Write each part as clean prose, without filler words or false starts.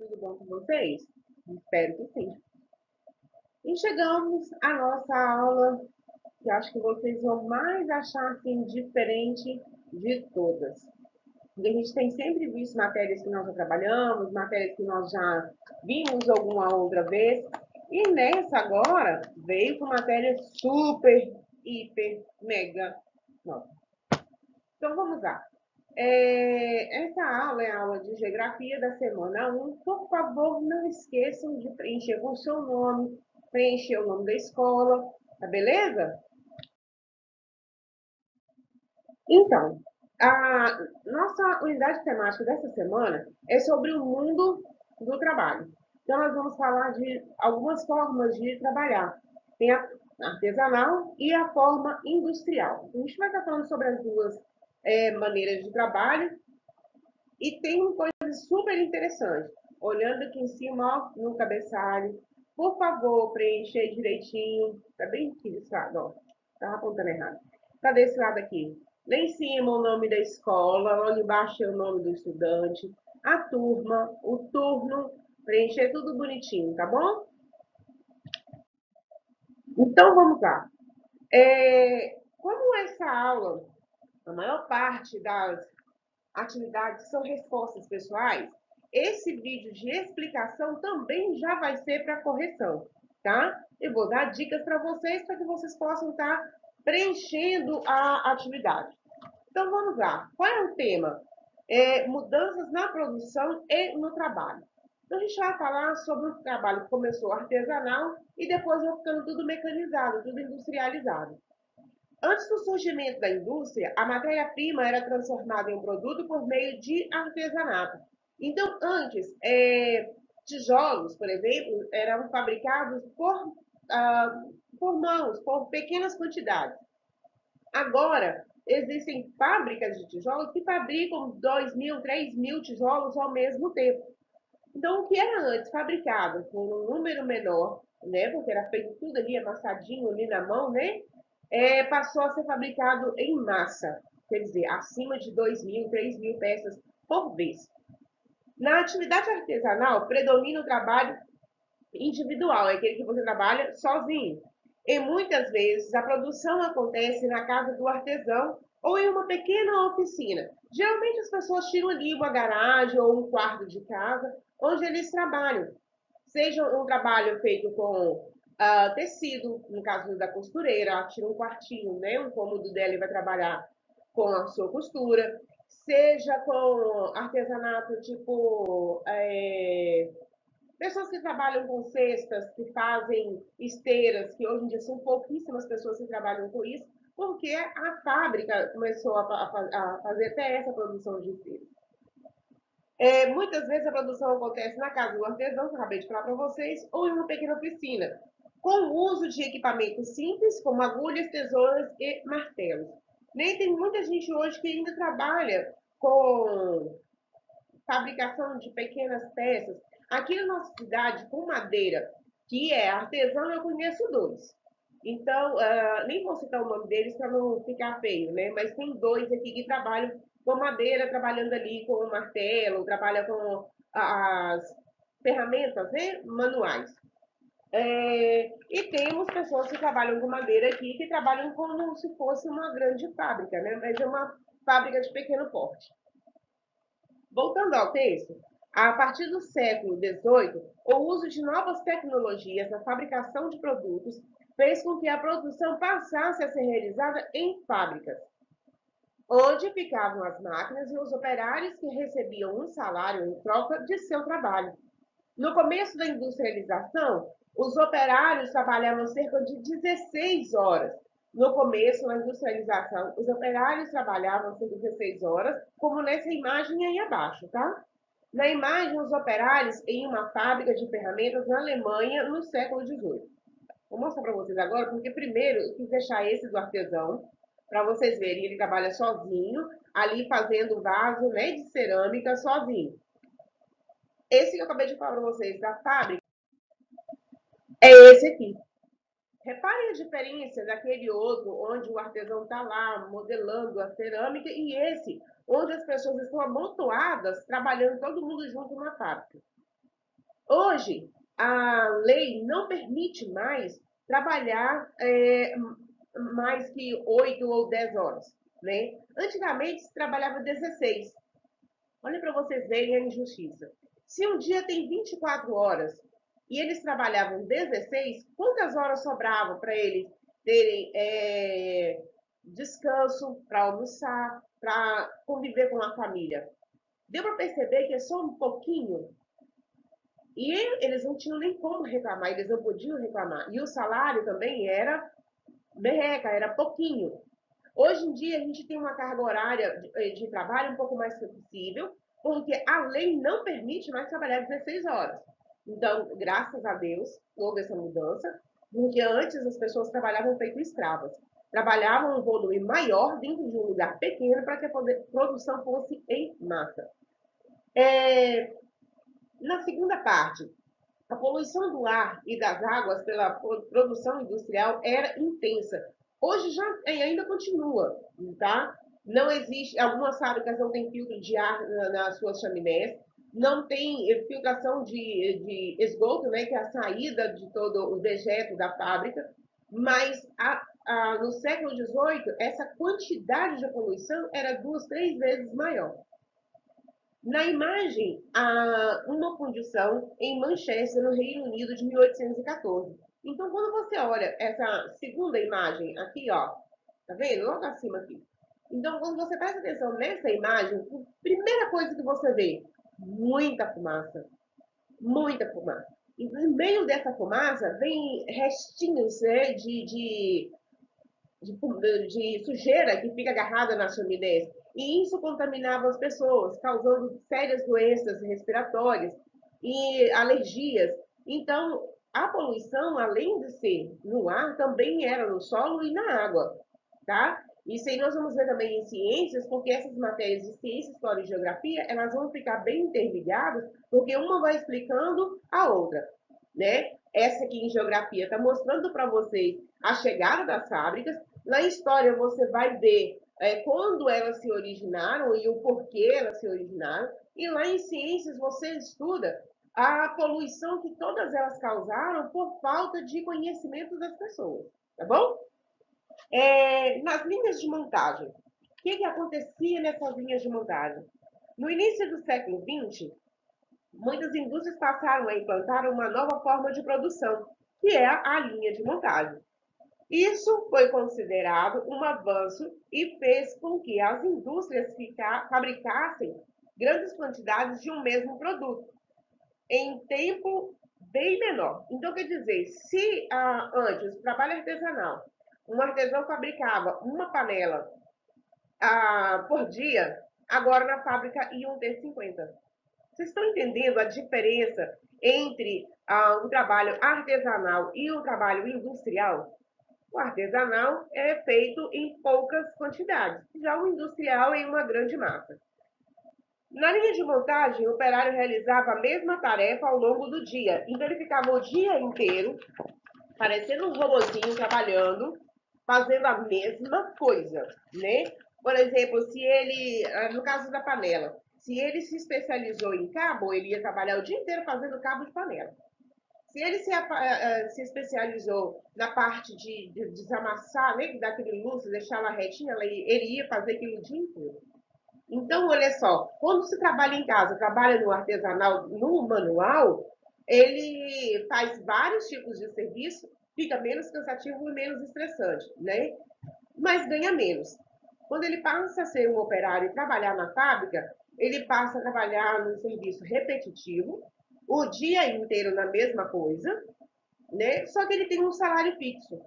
Tudo bom com vocês? Espero que sim. E chegamos à nossa aula, que acho que vocês vão mais achar assim, diferente de todas. Porque a gente tem sempre visto matérias que nós já trabalhamos, matérias que nós já vimos alguma outra vez. E nessa agora veio com matéria super, hiper, mega nova. Então vamos lá. Essa aula é a aula de Geografia da semana 1. Por favor, não esqueçam de preencher com o seu nome, preencher o nome da escola, tá beleza? Então, a nossa unidade temática dessa semana é sobre o mundo do trabalho. Então, nós vamos falar de algumas formas de trabalhar. Tem a artesanal e a forma industrial. A gente vai estar falando sobre as duas maneiras de trabalho. E tem uma coisa super interessante. Olhando aqui em cima, ó, no cabeçalho, por favor, preencher direitinho. Tá bem aqui desse lado, ó. Tava apontando errado. Tá desse lado aqui. Lá em cima, o nome da escola. Lá embaixo é o nome do estudante. A turma, o turno. Preencher tudo bonitinho, tá bom? Então, vamos lá. Como essa aula, a maior parte das atividades são respostas pessoais, esse vídeo de explicação também já vai ser para correção, tá? Eu vou dar dicas para que vocês possam estar preenchendo a atividade. Então, vamos lá. Qual é o tema? Mudanças na produção e no trabalho. Então, a gente vai falar sobre o trabalho que começou artesanal e depois vai ficando tudo mecanizado, tudo industrializado. Antes do surgimento da indústria, a matéria-prima era transformada em um produto por meio de artesanato. Então, antes, tijolos, por exemplo, eram fabricados por mãos, por pequenas quantidades. Agora, existem fábricas de tijolos que fabricam 2.000, 3.000 tijolos ao mesmo tempo. Então, o que era antes fabricado por um número menor, né, porque era feito tudo ali amassadinho ali na mão, né, passou a ser fabricado em massa, quer dizer, acima de 2.000, 3.000 peças por vez. Na atividade artesanal, predomina o trabalho individual, é aquele que você trabalha sozinho. E muitas vezes a produção acontece na casa do artesão ou em uma pequena oficina. Geralmente as pessoas tiram ali uma garagem ou um quarto de casa onde eles trabalham. Seja um trabalho feito com tecido, no caso da costureira, ela tira um quartinho, né, um cômodo dela e vai trabalhar com a sua costura. Seja com artesanato tipo pessoas que trabalham com cestas, que fazem esteiras, que hoje em dia são pouquíssimas pessoas que trabalham com isso, porque a fábrica começou a fazer até essa produção de esteiras. Muitas vezes a produção acontece na casa do artesão, que eu acabei de falar para vocês, ou em uma pequena oficina, com o uso de equipamentos simples, como agulhas, tesouras e martelos. Nem tem muita gente hoje que ainda trabalha com fabricação de pequenas peças. Aqui na nossa cidade, com madeira, que é artesão, eu conheço dois. Então, nem vou citar o nome deles para não ficar feio, né? Mas tem dois aqui que trabalham com madeira, trabalhando ali com o martelo, trabalham com as ferramentas, né, manuais. E temos pessoas que trabalham com madeira aqui, que trabalham como se fosse uma grande fábrica, né? Mas é uma fábrica de pequeno porte. Voltando ao texto, a partir do século XVIII, o uso de novas tecnologias na fabricação de produtos fez com que a produção passasse a ser realizada em fábricas, onde ficavam as máquinas e os operários que recebiam um salário em troca de seu trabalho. No começo da industrialização, os operários trabalhavam cerca de 16 horas. No começo, na industrialização, os operários trabalhavam cerca de 16 horas, como nessa imagem aí abaixo, tá? Na imagem, os operários em uma fábrica de ferramentas na Alemanha no século XVIII. Vou mostrar para vocês agora, porque primeiro eu quis deixar esse do artesão, para vocês verem, ele trabalha sozinho, ali fazendo vaso, né, de cerâmica sozinho. Esse que eu acabei de falar para vocês da fábrica é esse aqui. Reparem a diferença daquele outro, onde o artesão está lá modelando a cerâmica, e esse, onde as pessoas estão amontoadas, trabalhando todo mundo junto na fábrica. Hoje, a lei não permite mais trabalhar mais que 8 ou 10 horas, né? Antigamente, se trabalhava 16. Olha para vocês verem a injustiça. Se um dia tem 24 horas e eles trabalhavam 16, quantas horas sobravam para eles terem descanso, para almoçar, para conviver com a família? Deu para perceber que é só um pouquinho? E eles não tinham nem como reclamar, eles não podiam reclamar. E o salário também era merreca, era pouquinho. Hoje em dia, a gente tem uma carga horária de trabalho um pouco mais flexível, porque a lei não permite mais trabalhar 16 horas. Então, graças a Deus, houve essa mudança, porque antes as pessoas trabalhavam feito escravas. Trabalhavam um volume maior dentro de um lugar pequeno para que a produção fosse em massa. Na segunda parte, a poluição do ar e das águas pela produção industrial era intensa. Hoje já ainda continua, tá? Não existe, algumas fábricas não têm filtro de ar nas suas chaminés, não tem filtração de esgoto, né, que é a saída de todo o dejeto da fábrica, mas no século XVIII, essa quantidade de poluição era 2, 3 vezes maior. Na imagem, há uma fundição em Manchester, no Reino Unido, de 1814. Então, quando você olha essa segunda imagem aqui, ó, tá vendo? Logo acima aqui. Então, quando você presta atenção nessa imagem, a primeira coisa que você vê, muita fumaça. Muita fumaça. E no meio dessa fumaça, vem restinhos, né, de sujeira que fica agarrada nas chaminés. E isso contaminava as pessoas, causando sérias doenças respiratórias e alergias. Então, a poluição, além de ser no ar, também era no solo e na água, tá? Isso aí nós vamos ver também em ciências, porque essas matérias de ciência, história e geografia, elas vão ficar bem interligadas, porque uma vai explicando a outra, né? Essa aqui em geografia está mostrando para vocês a chegada das fábricas. Na história você vai ver quando elas se originaram e o porquê elas se originaram. E lá em ciências você estuda a poluição que todas elas causaram por falta de conhecimento das pessoas, tá bom? Nas linhas de montagem, o que acontecia nessas linhas de montagem? No início do século XX, muitas indústrias passaram a implantar uma nova forma de produção, que é a linha de montagem. Isso foi considerado um avanço e fez com que as indústrias fabricassem grandes quantidades de um mesmo produto em tempo bem menor. Então, quer dizer, se antes o trabalho artesanal, um artesão fabricava uma panela por dia, agora na fábrica iam ter 50. Vocês estão entendendo a diferença entre o trabalho artesanal e o trabalho industrial? O artesanal é feito em poucas quantidades, já o industrial em uma grande massa. Na linha de montagem, o operário realizava a mesma tarefa ao longo do dia. Então, ele ficava o dia inteiro, parecendo um robozinho trabalhando, fazendo a mesma coisa, né? Por exemplo, se ele, no caso da panela, se ele se especializou em cabo, ele ia trabalhar o dia inteiro fazendo cabo de panela. Se ele se especializou na parte de desamassar, né, dar aquele lustre, deixar ela retinha, ele ia fazer aquilo o dia inteiro. Então, olha só, quando se trabalha em casa, trabalha no artesanal, no manual, ele faz vários tipos de serviço, fica menos cansativo e menos estressante, né? Mas ganha menos. Quando ele passa a ser um operário e trabalhar na fábrica, ele passa a trabalhar num serviço repetitivo, o dia inteiro na mesma coisa, né? Só que ele tem um salário fixo,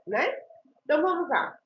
né? Então vamos lá.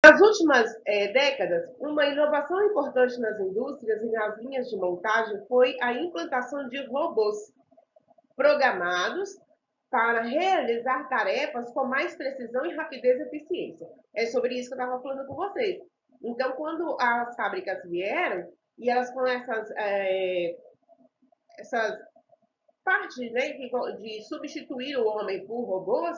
Nas últimas décadas, uma inovação importante nas indústrias e nas linhas de montagem foi a implantação de robôs programados para realizar tarefas com mais precisão e rapidez e eficiência. É sobre isso que eu estava falando com vocês. Então, quando as fábricas vieram e elas com essas partes, né, de substituir o homem por robôs,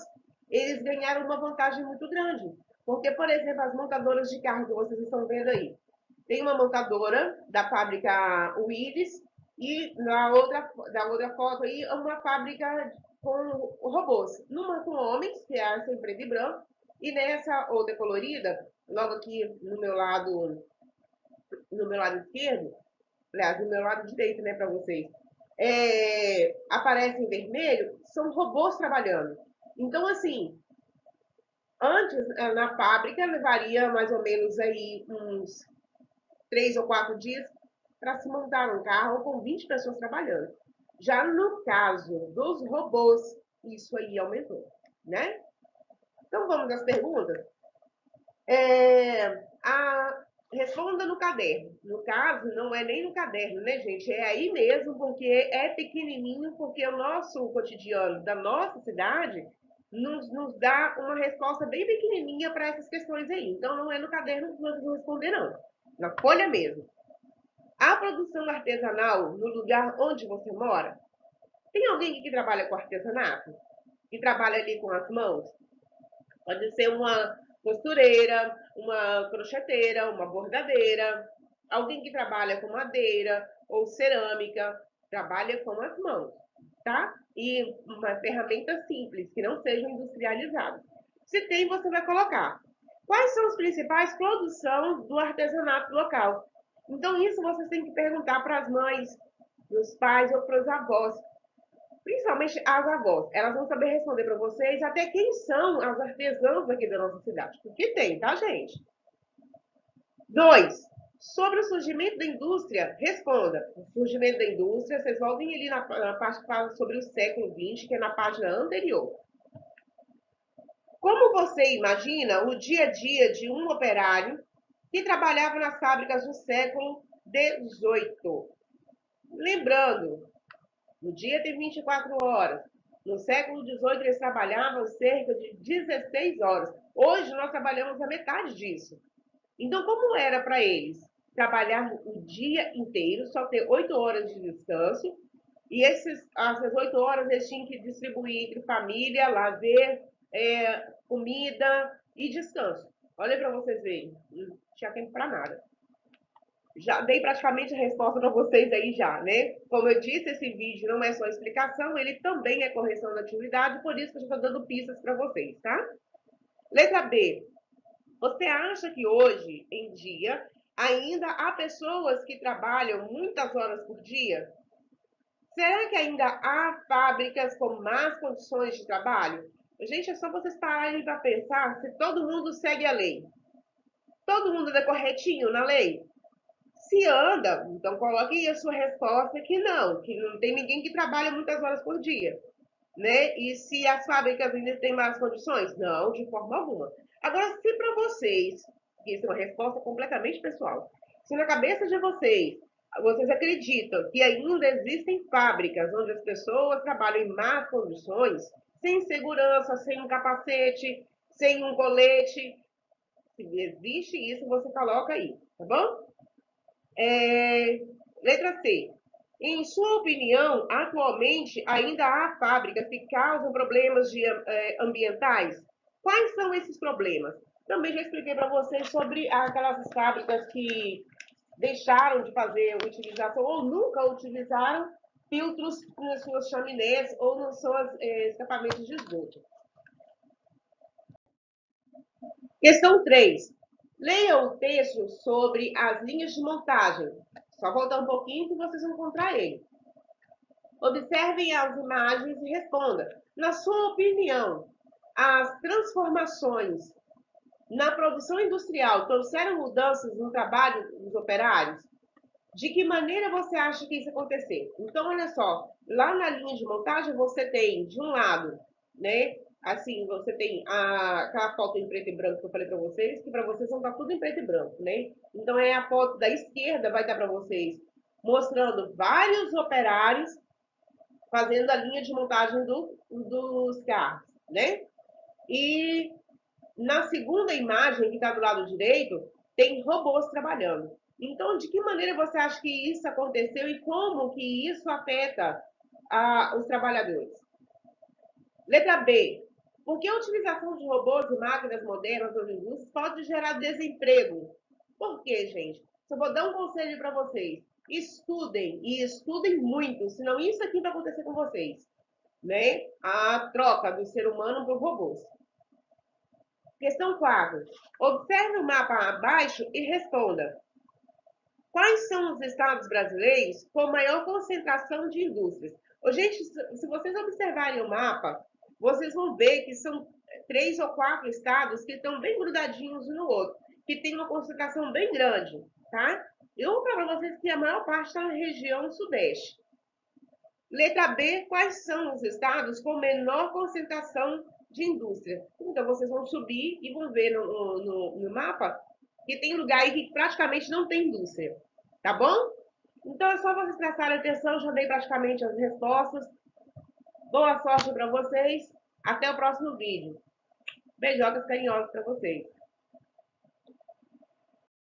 eles ganharam uma vantagem muito grande. Porque, por exemplo, as montadoras de carro que vocês estão vendo aí, tem uma montadora da fábrica Willis, E da outra foto aí, é uma fábrica com robôs. Numa com homens, que é essa em preto e branco, e nessa outra colorida, logo aqui no meu lado esquerdo, aliás, no meu lado direito, né, para vocês, aparece em vermelho, são robôs trabalhando. Então, assim, antes, na fábrica, levaria mais ou menos aí uns 3 ou 4 dias para se montar um carro com 20 pessoas trabalhando. Já no caso dos robôs, isso aí aumentou, né? Então vamos às perguntas. Responda no caderno. No caso, não é nem no caderno, né, gente? É aí mesmo, porque é pequenininho, porque o nosso cotidiano da nossa cidade nos dá uma resposta bem pequenininha para essas questões aí. Então, não é no caderno que vocês vão responder, não. Na folha mesmo. A produção artesanal no lugar onde você mora? Tem alguém que trabalha com artesanato? Que trabalha ali com as mãos? Pode ser uma costureira, uma crocheteira, uma bordadeira, alguém que trabalha com madeira ou cerâmica, trabalha com as mãos, tá? E uma ferramenta simples, que não seja industrializada. Se tem, você vai colocar. Quais são as principais produções do artesanato local? Então, isso vocês têm que perguntar para as mães, para os pais ou para os avós, principalmente as avós. Elas vão saber responder para vocês até quem são as artesãs aqui da nossa cidade. Porque tem, tá, gente? 2. Sobre o surgimento da indústria, responda. O surgimento da indústria, vocês voltem ali na parte que fala sobre o século XX, que é na página anterior. Como você imagina o dia a dia de um operário que trabalhava nas fábricas do século XVIII? Lembrando, no dia tem 24 horas. No século XVIII, eles trabalhavam cerca de 16 horas. Hoje, nós trabalhamos a metade disso. Então, como era para eles trabalhar o dia inteiro, só ter 8 horas de descanso, e essas 8 horas eles tinham que distribuir entre família, lazer, comida e descanso. Olha para vocês verem, não tinha tempo para nada. Já dei praticamente a resposta para vocês aí já, né? Como eu disse, esse vídeo não é só explicação, ele também é correção da atividade, por isso que eu estou dando pistas para vocês, tá? Letra B. Você acha que hoje em dia ainda há pessoas que trabalham muitas horas por dia? Será que ainda há fábricas com más condições de trabalho? Gente, é só vocês pararem para pensar se todo mundo segue a lei. Todo mundo anda corretinho na lei? Se anda, então coloque aí a sua resposta que não tem ninguém que trabalha muitas horas por dia, né? E se as fábricas ainda têm más condições? Não, de forma alguma. Agora, se para vocês, isso é uma resposta completamente pessoal, se na cabeça de vocês acreditam que ainda existem fábricas onde as pessoas trabalham em más condições, sem segurança, sem um capacete, sem um colete, se existe isso, você coloca aí, tá bom? Letra C. Em sua opinião, atualmente ainda há fábricas que causam problemas ambientais? Quais são esses problemas? Também já expliquei para vocês sobre aquelas fábricas que deixaram de fazer utilização ou nunca utilizaram filtros nas suas chaminés ou nos seus escapamentos de esgoto. Questão 3. Leia o texto sobre as linhas de montagem. Só voltar um pouquinho que vocês vão encontrar ele. Observem as imagens e responda. Na sua opinião, as transformações na produção industrial trouxeram mudanças no trabalho dos operários? De que maneira você acha que isso aconteceu? Então, olha só, lá na linha de montagem você tem, de um lado, né, assim, você tem aquela foto em preto e branco que eu falei para vocês, que para vocês vão estar tudo em preto e branco, né? Então, é a foto da esquerda, vai estar para vocês mostrando vários operários fazendo a linha de montagem dos carros, né? E na segunda imagem, que está do lado direito, tem robôs trabalhando. Então, de que maneira você acha que isso aconteceu e como que isso afeta os trabalhadores? Letra B. Por que a utilização de robôs e máquinas modernas nas indústrias pode gerar desemprego? Por quê, gente? Só vou dar um conselho para vocês. Estudem, e estudem muito, senão isso aqui vai acontecer com vocês, né? A troca do ser humano por robôs. Questão 4. Observe o mapa abaixo e responda. Quais são os estados brasileiros com maior concentração de indústrias? Ô, gente, se vocês observarem o mapa, vocês vão ver que são 3 ou 4 estados que estão bem grudadinhos um no outro, que tem uma concentração bem grande, tá? Eu vou falar para vocês que a maior parte está na região sudeste. Letra B, quais são os estados com menor concentração de indústria? Então, vocês vão subir e vão ver no mapa que tem lugar aí que praticamente não tem indústria, tá bom? Então, é só vocês prestarem atenção, já dei praticamente as respostas. Boa sorte para vocês, até o próximo vídeo. Beijocas carinhosas para vocês.